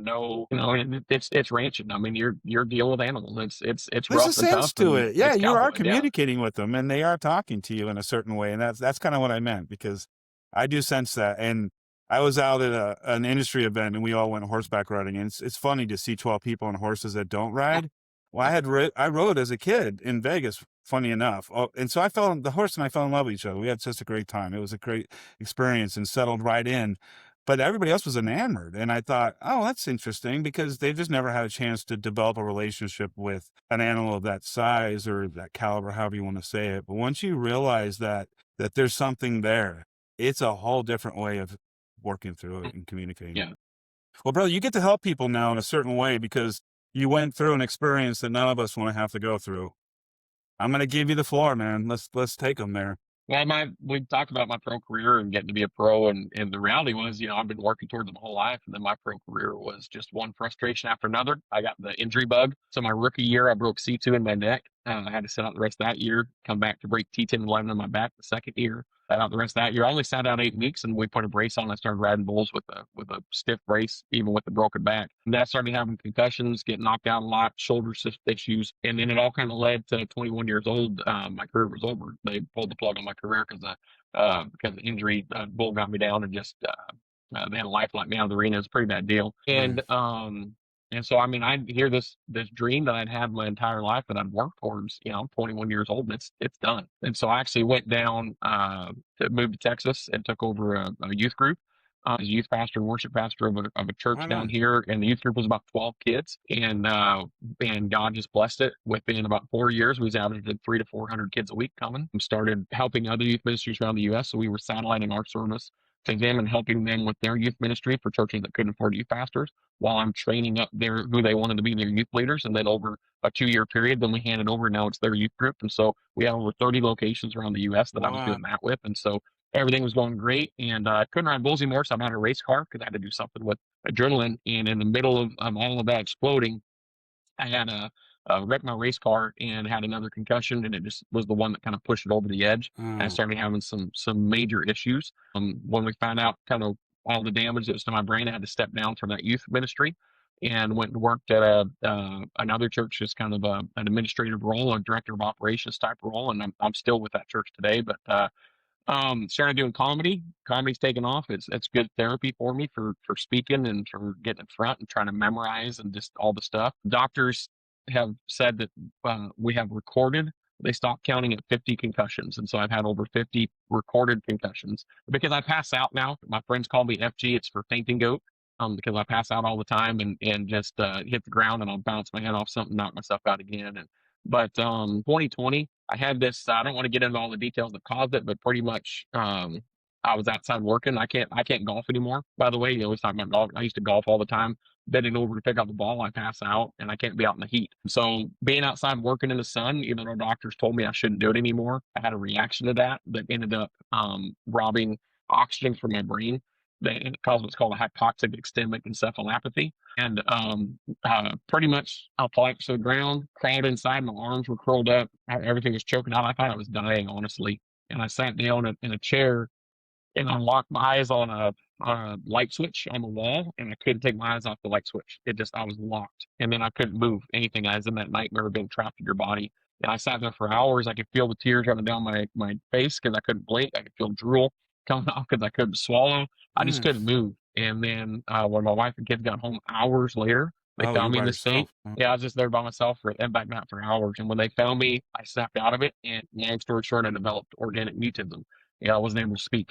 know, and it's ranching. I mean, you're dealing with animals. It's There's a rough and sense tough, to and it. Yeah, it's you are cowboy. Yeah. communicating with them, and they are talking to you in a certain way, and that's kind of what I meant, because I do sense that. And I was out at an industry event, and we all went horseback riding, and it's funny to see 12 people on horses that don't ride. Well, I rode as a kid in Vegas, funny enough. Oh, and so the horse and I fell in love with each other. We had such a great time. It was a great experience and settled right in. But everybody else was enamored. And I thought, oh, that's interesting, because they've just never had a chance to develop a relationship with an animal of that size or that caliber, however you want to say it. But once you realize that there's something there, it's a whole different way of working through it and communicating. Yeah. Well, brother, you get to help people now in a certain way, because you went through an experience that none of us want to have to go through. I'm going to give you the floor, man. Let's take them there. Well, we talked about my pro career and getting to be a pro, and the reality was, I've been working towards it my whole life, and then my pro career was just one frustration after another. I got the injury bug. So my rookie year, I broke C2 in my neck. I had to sit out the rest of that year, come back to break T10 and 11 in my back the second year. Sat out the rest of that year. I only sat out 8 weeks, and we put a brace on. I started riding bulls with a stiff brace, even with the broken back. And then I started having concussions, getting knocked out a lot, shoulder issues, and then it all kind of led to 21 years old. My career was over. They pulled the plug on my career because of injury. Bull got me down, and just they had a life like me out of the arena. It's a pretty bad deal. And so, I mean, I hear this dream that I'd had my entire life that I'd worked towards. I'm 21 years old, and it's done. And so I actually went down to move to Texas and took over a youth group. I was a youth pastor and worship pastor of a church Why down not? here, and the youth group was about 12 kids, and God just blessed it. Within about 4 years, we was averaging 300 to 400 kids a week coming. And started helping other youth ministries around the U.S. So we were satelliting our service to them and helping them with their youth ministry for churches that couldn't afford youth pastors, while I'm training up who they wanted to be their youth leaders. And then over a 2-year period, then we handed over. Now it's their youth group. And so we have over 30 locations around the U.S. that I was Wow. doing that with. And so everything was going great. And I couldn't ride bulls anymore. So I had a race car because I had to do something with adrenaline. And in the middle of all of that exploding, I had wrecked my race car and had another concussion, and it just was the one that kind of pushed it over the edge. And I Oh, started having some major issues. When we found out kind of all the damage that was to my brain, I had to step down from that youth ministry and went and worked at another church, just kind of an administrative role, a director of operations type role. And I'm still with that church today, but started doing comedy. Comedy's taken off. It's good therapy for me for speaking and for getting in front and trying to memorize and just all the stuff. Doctors have said that we have recorded. They stopped counting at 50 concussions. And so I've had over 50 recorded concussions because I pass out now. My friends call me FG. It's for fainting goat. Because I pass out all the time and just hit the ground and I'll bounce my head off something, knock myself out again. But 2020, I had this. I don't want to get into all the details that caused it, but pretty much I was outside working. I can't golf anymore. By the way, you always talk about golf. I used to golf all the time. Bending over to pick up the ball, I pass out and I can't be out in the heat. So being outside working in the sun, even though doctors told me I shouldn't do it anymore, I had a reaction to that ended up robbing oxygen from my brain. That caused what's called a hypoxic extended encephalopathy. And pretty much I collapsed to the ground, crawled inside, my arms were curled up, everything was choking out. I thought I was dying, honestly. And I sat down in a chair and I locked my eyes on a light switch on the wall, and I couldn't take my eyes off the light switch. I was locked, and then I couldn't move anything. I was in that nightmare of being trapped in your body. And I sat there for hours. I could feel the tears running down my face because I couldn't blink. I could feel drool coming off because I couldn't swallow. I just couldn't move. And then when my wife and kids got home hours later, they Oh, found you're me in by the state. yourself. Yeah, I was just there by myself and back out for hours. And when they found me, I snapped out of it. And long story short, I developed organic mutism. I wasn't able to speak.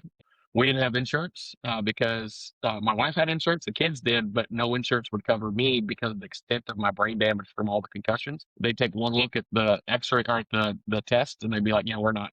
We didn't have insurance because my wife had insurance, the kids did, but no insurance would cover me because of the extent of my brain damage from all the concussions. They'd take one look at the X-ray or the test, and they'd be like, "Yeah, we're not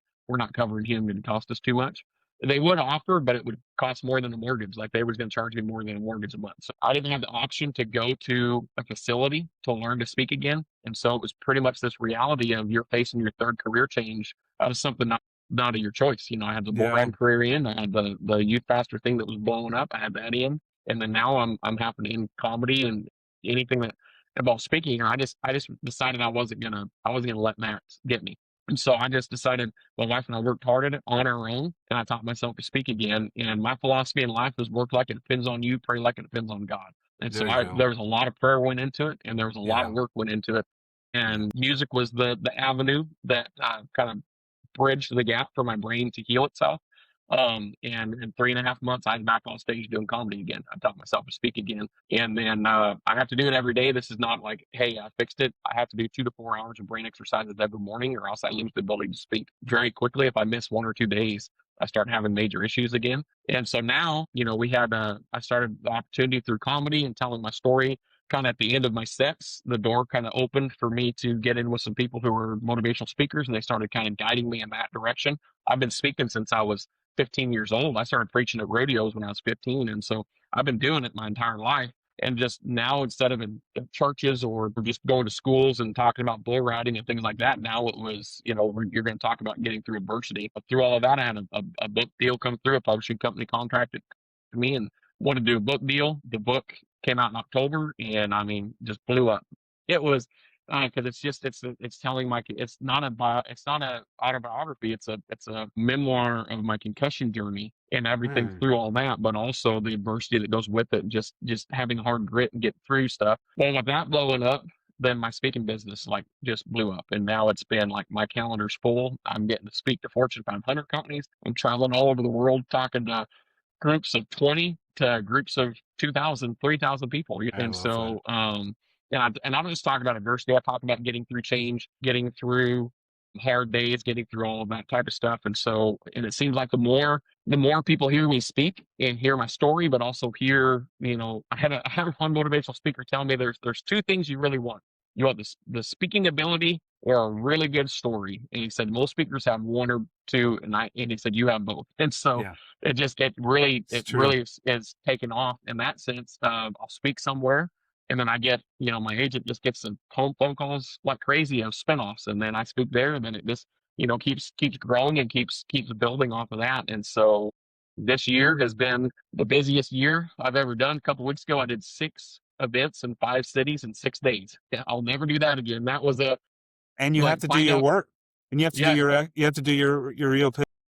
covering him. It'd cost us too much." They would offer, but it would cost more than a mortgage. Like they was going to charge me more than a mortgage a month. So I didn't have the option to go to a facility to learn to speak again, and so it was pretty much this reality of you're facing your third career change out of something not of your choice. I had the Yeah. Moran career in, I had the youth pastor thing that was blowing up, I had that in, and then now I'm happening in comedy and anything that involves speaking. I just decided I wasn't gonna let that get me. And so I just decided my wife and I worked hard at it on our own, and I taught myself to speak again. And my philosophy in life is work like it depends on you, pray like it depends on God. And so There you go. there was a lot of prayer went into it, and there was a lot Yeah. of work went into it. Yeah. And music was the avenue that kind of bridge the gap for my brain to heal itself. And in 3.5 months, I was back on stage doing comedy again. I taught myself to speak again. And then I have to do it every day. This is not like, hey, I fixed it. I have to do 2 to 4 hours of brain exercises every morning, or else I lose the ability to speak very quickly. If I miss 1 or 2 days, I start having major issues again. And so now, I started the opportunity through comedy and telling my story kind of at the end of my sets, the door kind of opened for me to get in with some people who were motivational speakers, and they started kind of guiding me in that direction. I've been speaking since I was 15 years old. I started preaching at rodeos when I was 15, and so I've been doing it my entire life. And just now, instead of in churches or just going to schools and talking about bull riding and things like that, now it was, you're going to talk about getting through adversity. But through all of that, I had a book deal come through. A publishing company contracted me and wanted to do a book deal. The book came out in October, and I mean, just blew up. It was because it's telling it's not a autobiography. It's a memoir of my concussion journey and everything Mm. through all that, but also the adversity that goes with it. Just having hard grit and getting through stuff. Well, with that blowing up, then my speaking business like just blew up, and now it's been like my calendar's full. I'm getting to speak to Fortune 500 companies. I'm traveling all over the world talking to groups of 20 to groups of 2,000, 3,000 people. I And love that. so, and I don't just talk about adversity. I talk about getting through change, getting through hard days, getting through all of that type of stuff. And so, and it seems like the more people hear me speak and hear my story, but also hear, I had one motivational speaker tell me there's two things you really want. You want the speaking ability or a really good story. And he said most speakers have one or two, and he said you have both. And so Yeah. it It's it true. really is taken off in that sense. I'll speak somewhere, and then I get, my agent just gets some phone calls like crazy of spinoffs, and then I speak there, and then it just, keeps growing and keeps building off of that. And so this year has been the busiest year I've ever done. A couple weeks ago, I did 6 events in 5 cities in 6 days. Yeah, I'll never do that again. That was And you have like to do find your out. work, and Yeah, you have to do your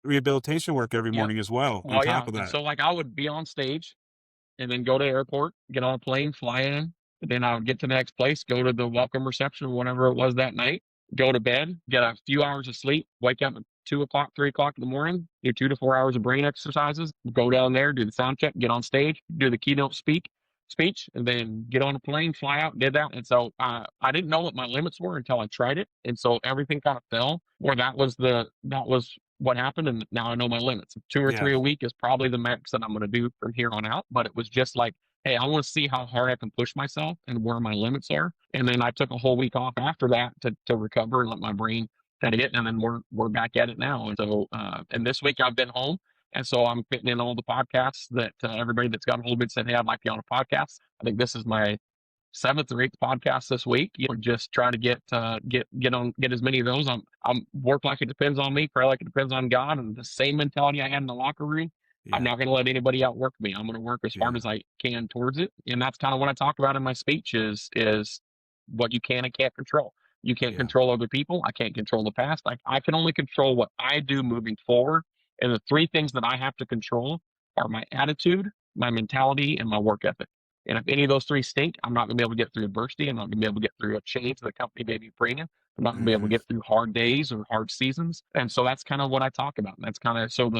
rehabilitation work every yep. morning as well. On Well, top yeah. of And that. so like I would be on stage and then go to the airport, get on a plane, fly in. And then I would get to the next place, go to the welcome reception or whatever it was that night, go to bed, get a few hours of sleep, wake up at 2 o'clock, 3 o'clock in the morning, do 2 to 4 hours of brain exercises, go down there, do the sound check, get on stage, do the keynote speak, speech, and then get on a plane, fly out, did that. And so I didn't know what my limits were until I tried it. And so everything kind of fell where that was what happened. And now I know my limits. 2 or 3 a Yes. week is probably the max that I'm going to do from here on out. But it was just like, hey, I want to see how hard I can push myself and where my limits are. And then I took a whole week off after that to recover and let my brain kind of hit. And then we're back at it now. And so and this week I've been home. And so I'm fitting in all the podcasts that everybody that's got a hold of it said, hey, I'd like to be on a podcast. I think this is my seventh or eighth podcast this week. Just trying to get as many of those. I'm work like it depends on me, pray like it depends on God, and the same mentality I had in the locker room. I'm Yeah. not going to let anybody outwork me. I'm going to work as hard Yeah. as I can towards it, and that's kind of what I talk about in my speech is what you can and can't control. You can't Yeah. control other people. I can't control the past. I can only control what I do moving forward. And the three things that I have to control are my attitude, my mentality, and my work ethic. And if any of those three stink, I'm not going to be able to get through adversity. I'm not going to be able to get through a change the company may be bringing. I'm not going to be able to Mhm. get through hard days or hard seasons. And so that's kind of what I talk about. And that's kind of so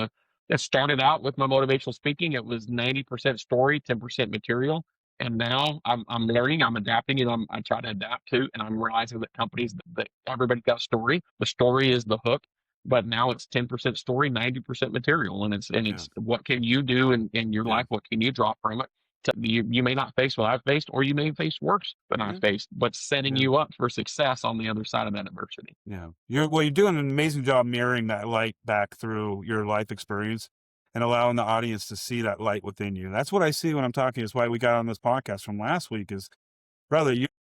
it started out with my motivational speaking. It was 90% story, 10% material. And now I'm learning, I'm adapting, and I try to adapt to, and I'm realizing that companies that everybody's got a story. The story is the hook, but now it's 10% story, 90% material, and Yeah. it's what can you do in your Yeah. life? What can you draw from it? You may not face what I've faced, or you may face worse than I Yeah. faced, but setting Yeah. you up for success on the other side of that adversity. Yeah. You're doing an amazing job mirroring that light back through your life experience and allowing the audience to see that light within you. That's what I see when I'm talking. Is why we got on this podcast from last week is, brother,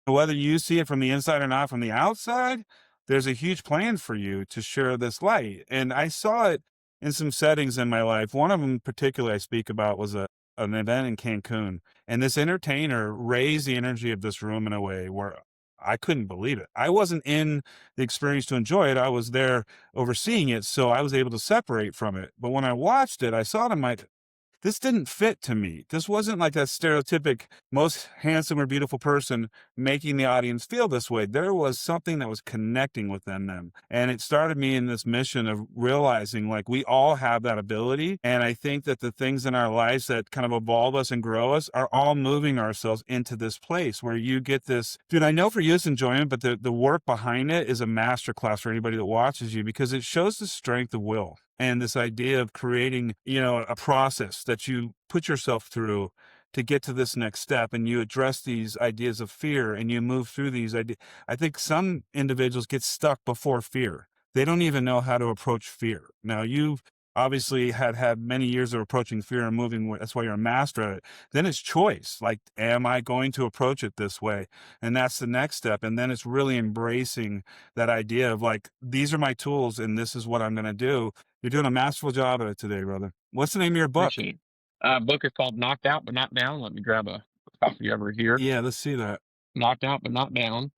whether you see it from the inside or not from the outside, there's a huge plan for you to share this light. And I saw it in some settings in my life. One of them particularly I speak about was an event in Cancun. And this entertainer raised the energy of this room in a way where I couldn't believe it. I wasn't in the experience to enjoy it. I was there overseeing it. So I was able to separate from it. But when I watched it, I saw it in my this didn't fit to me. This wasn't like that stereotypic most handsome or beautiful person making the audience feel this way. There was something that was connecting within them. And it started me in this mission of realizing like we all have that ability. And I think that the things in our lives that kind of evolve us and grow us are all moving ourselves into this place where you get this, dude, I know for you it's enjoyment, but the work behind it is a masterclass for anybody that watches you because it shows the strength of will and this idea of creating, a process that you put yourself through to get to this next step and you address these ideas of fear and you move through these ideas. I think some individuals get stuck before fear. They don't even know how to approach fear. Now, you've obviously had many years of approaching fear and moving. That's why you're a master at it. Then it's choice. Like, am I going to approach it this way? And that's the next step. And then it's really embracing that idea of like, these are my tools and this is what I'm going to do. You're doing a masterful job of it today, brother. What's the name of your book? Appreciate it. Book is called Knocked Out But Not Down. Let me grab a copy over here. Yeah, let's see that. Knocked Out But Not Down.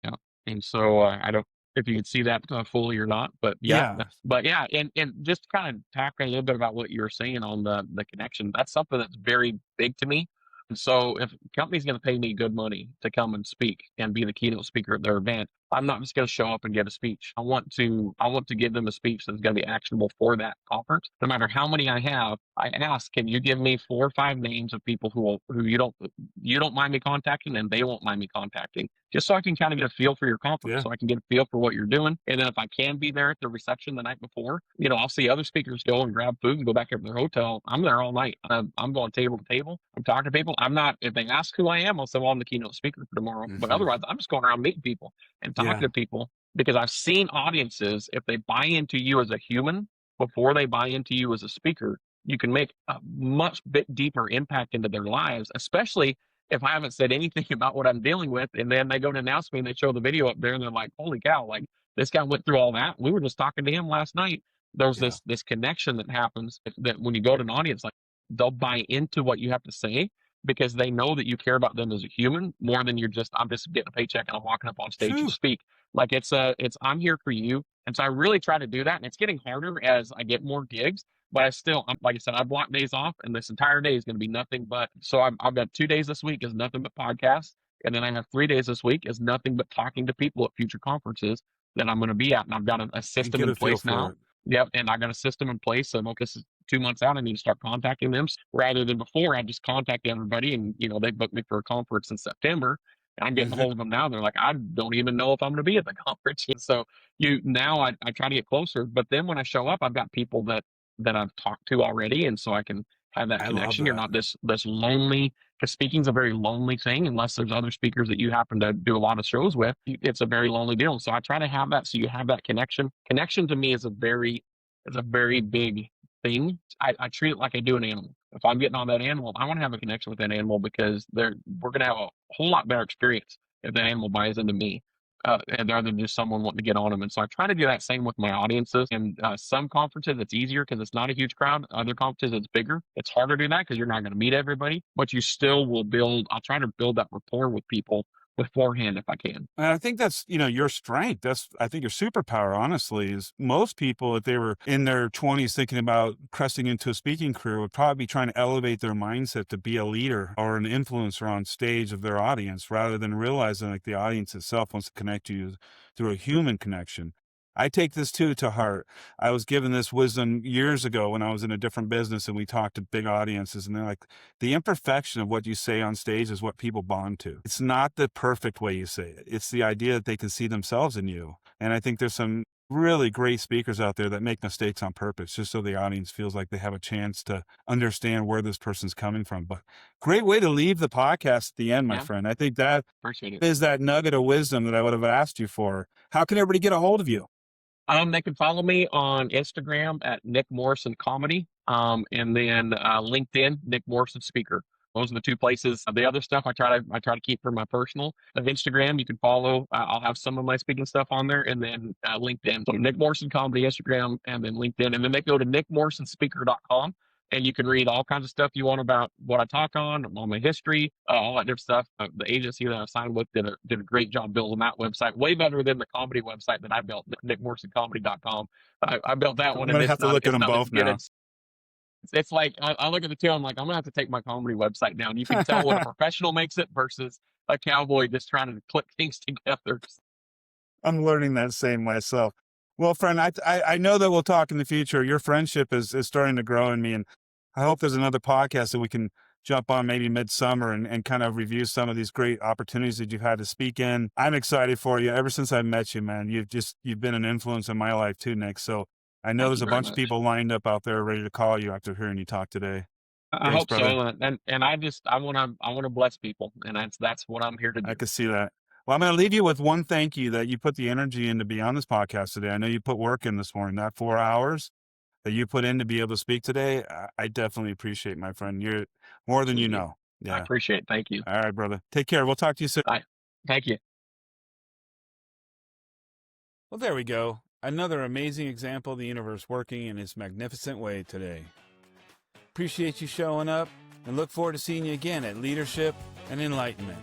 Yeah. And so I don't if you can see that fully or not, but yeah, Yeah. but yeah, and just kind of talking a little bit about what you were saying on the connection. That's something that's very big to me. And so if a company's going to pay me good money to come and speak and be the keynote speaker at their event, I'm not just going to show up and get a speech. I want to give them a speech that's going to be actionable for that conference. No matter how many I have, I ask, can you give me 4 or 5 names of people who you don't mind me contacting and they won't mind me contacting, just so I can kind of get a feel for your conference, Yeah. so I can get a feel for what you're doing. And then if I can be there at the reception the night before, I'll see other speakers go and grab food and go back up to their hotel. I'm there all night. I'm going table to table. I'm talking to people. I'm not, if they ask who I am, I'll say, well, I'm the keynote speaker for tomorrow. But Hmm. otherwise, I'm just going around meeting people and talking Yeah. to people because I've seen audiences, if they buy into you as a human before they buy into you as a speaker, you can make a much bit deeper impact into their lives, especially if I haven't said anything about what I'm dealing with, and then they go to announce me and they show the video up there and they're like, holy cow, like this guy went through all that. We were just talking to him last night. There's Yeah. this connection that happens that when you go to an audience, like they'll buy into what you have to say because they know that you care about them as a human more than I'm just getting a paycheck and I'm walking up on stage to Phew. speak. Like it's I'm here for you. And so I really try to do that. And it's getting harder as I get more gigs. But like I said, I block days off, and this entire day is going to be nothing but. So I've got 2 days this week is nothing but podcasts, and then I have 3 days this week is nothing but talking to people at future conferences that I'm going to be at, and I've got a And system get in a feel place for now. it. Yep, and I got a system in place. So okay, 2 months out, I need to start contacting them rather than before I just contact everybody and, they booked me for a conference in September. And I'm getting a hold of them now. They're like, I don't even know if I'm going to be at the conference. And so now I try to get closer, but then when I show up, I've got people that I've talked to already. And so I can have that I love connection. You're that. not this lonely, because speaking's a very lonely thing unless there's other speakers that you happen to do a lot of shows with. It's a very lonely deal. So I try to have that so you have that connection. Connection to me is a very big thing. I treat it like I do an animal. If I'm getting on that animal, I want to have a connection with that animal because we're going to have a whole lot better experience if that animal buys into me. And rather than just someone wanting to get on them. And so I try to do that same with my audiences. And some conferences, it's easier because it's not a huge crowd. Other conferences, it's bigger. It's harder to do that because you're not going to meet everybody, but you still will I'll try to build that rapport with people beforehand if I can. And I think that's, your strength. I think your superpower, honestly, is most people, if they were in their 20s thinking about cresting into a speaking career, would probably be trying to elevate their mindset to be a leader or an influencer on stage of their audience, rather than realizing like the audience itself wants to connect to you through a human connection. I take this too to heart. I was given this wisdom years ago when I was in a different business and we talked to big audiences, and they're like, the imperfection of what you say on stage is what people bond to. It's not the perfect way you say it. It's the idea that they can see themselves in you. And I think there's some really great speakers out there that make mistakes on purpose just so the audience feels like they have a chance to understand where this person's coming from. But great way to leave the podcast at the end, my Yeah, friend. I think that appreciate it. is that nugget of wisdom that I would have asked you for. How can everybody get a hold of you? They can follow me on Instagram at Nick Morrison Comedy, and then LinkedIn, Nick Morrison Speaker. Those are the two places. The other stuff I try to keep for my personal. Of Instagram, you can follow. I'll have some of my speaking stuff on there, and then LinkedIn. So Nick Morrison Comedy, Instagram, and then LinkedIn, and then they go to nickmorrisonspeaker.com. And you can read all kinds of stuff you want about what I talk on my history, all that different stuff. The agency that I signed with did a great job building that website, way better than the comedy website that I built, nickmorrisoncomedy.com. I built that I'm one, going and to have to look at it's them not as both good now. as. It's like I look at the two, I'm like, I'm gonna have to take my comedy website down. You can tell when a professional makes it versus a cowboy just trying to click things together. I'm learning that same myself. Well, friend, I know that we'll talk in the future. Your friendship is starting to grow in me, and I hope there's another podcast that we can jump on maybe midsummer and kind of review some of these great opportunities that you've had to speak in. I'm excited for you. Ever since I met you, man, you've been an influence in my life too, Nick. So I know Thank there's you a very bunch of much. people lined up out there ready to call you after hearing you talk today. I Thanks, hope brother. so, and I want to bless people, and that's what I'm here to I do. could see that. Well, I'm going to leave you with one thank you that you put the energy in to be on this podcast today. I know you put work in this morning, that 4 hours that you put in to be able to speak today. I definitely appreciate, my friend. You're more than you Appreciate you. know. I Yeah. appreciate it. Thank you. All right, brother. Take care. We'll talk to you soon. Thank you. Well, there we go. Another amazing example of the universe working in its magnificent way today. Appreciate you showing up and look forward to seeing you again at Leadership and Enlightenment.